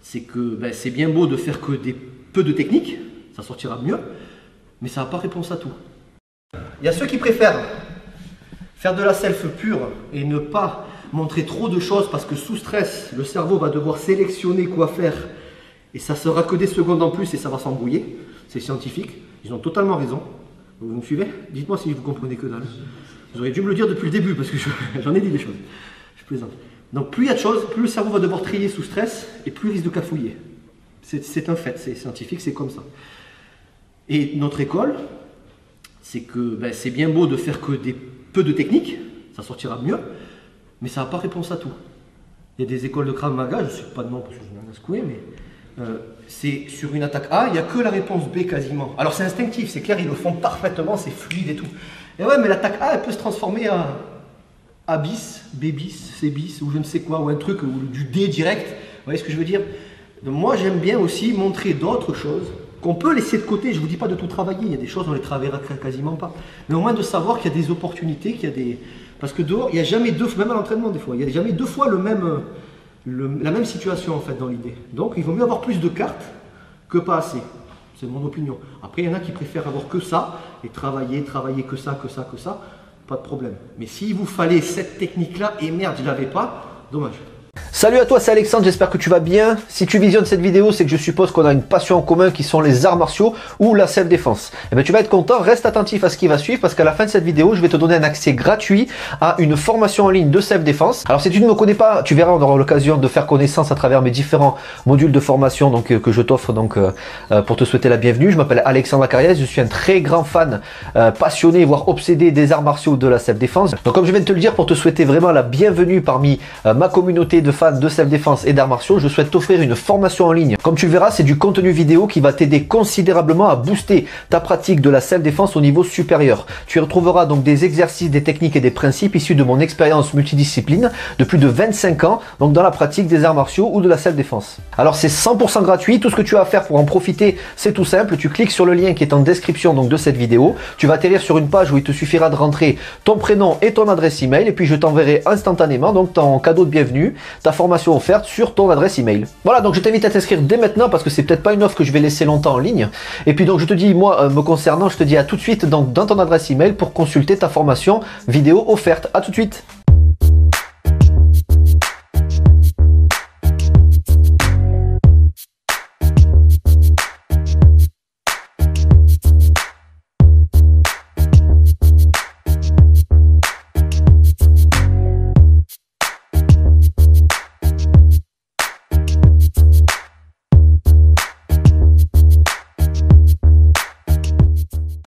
c'est que c'est bien beau de faire que peu de techniques, ça sortira mieux, mais ça n'a pas réponse à tout. Il y a ceux qui préfèrent faire de la self pure et ne pas montrer trop de choses parce que sous stress, le cerveau va devoir sélectionner quoi faire et ça sera que des secondes en plus et ça va s'embrouiller. C'est scientifique, ils ont totalement raison. Vous me suivez? Dites-moi si vous comprenez que dalle. Vous auriez dû me le dire depuis le début parce que j'en ai dit des choses. Je plaisante. Donc plus il y a de choses, plus le cerveau va devoir trier sous stress et plus il risque de cafouiller. C'est un fait, c'est scientifique, c'est comme ça. Et notre école, c'est que c'est bien beau de faire que peu de techniques, ça sortira mieux, mais ça n'a pas réponse à tout. Il y a des écoles de Krav Maga, je ne sais pas de nom parce que je n'ai rien à secouer, mais c'est sur une attaque A, il n'y a que la réponse B quasiment. Alors c'est instinctif, c'est clair, ils le font parfaitement, c'est fluide et tout. Et ouais, mais l'attaque A, elle peut se transformer en A bis, B bis, C bis, ou je ne sais quoi, ou un truc, ou du D direct. Vous voyez ce que je veux dire? Donc moi j'aime bien aussi montrer d'autres choses qu'on peut laisser de côté. Je ne vous dis pas de tout travailler, il y a des choses on ne les travaillera quasiment pas. Mais au moins de savoir qu'il y a des opportunités, qu'il y a des... Parce que dehors, il n'y a jamais deux, même à l'entraînement des fois, il n'y a jamais deux fois la même situation en fait dans l'idée. Donc il vaut mieux avoir plus de cartes que pas assez. C'est mon opinion. Après il y en a qui préfèrent avoir que ça et travailler que ça, pas de problème. Mais s'il vous fallait cette technique là, et merde je ne l'avais pas, dommage. Salut à toi, c'est Alexandre, j'espère que tu vas bien. Si tu visionnes cette vidéo, c'est que je suppose qu'on a une passion en commun qui sont les arts martiaux ou la self-défense. Et bien tu vas être content, reste attentif à ce qui va suivre parce qu'à la fin de cette vidéo, je vais te donner un accès gratuit à une formation en ligne de self-défense. Alors si tu ne me connais pas, tu verras, on aura l'occasion de faire connaissance à travers mes différents modules de formation que je t'offre pour te souhaiter la bienvenue. Je m'appelle Alexandre Acariès, je suis un très grand fan, passionné, voire obsédé des arts martiaux de la self-défense. Donc comme je viens de te le dire, pour te souhaiter vraiment la bienvenue parmi ma communauté de fans de self-défense et d'arts martiaux, je souhaite t'offrir une formation en ligne. Comme tu le verras, c'est du contenu vidéo qui va t'aider considérablement à booster ta pratique de la self-défense au niveau supérieur. Tu y retrouveras donc des exercices, des techniques et des principes issus de mon expérience multidiscipline de plus de 25 ans, donc dans la pratique des arts martiaux ou de la self-défense. Alors c'est 100% gratuit, tout ce que tu as à faire pour en profiter, c'est tout simple, tu cliques sur le lien qui est en description donc de cette vidéo, tu vas atterrir sur une page où il te suffira de rentrer ton prénom et ton adresse email et puis je t'enverrai instantanément donc ton cadeau de bienvenue, ta formation offerte sur ton adresse email. Voilà, donc je t'invite à t'inscrire dès maintenant parce que c'est peut-être pas une offre que je vais laisser longtemps en ligne. Et puis donc je te dis, moi me concernant, je te dis à tout de suite donc dans ton adresse email pour consulter ta formation vidéo offerte. À tout de suite.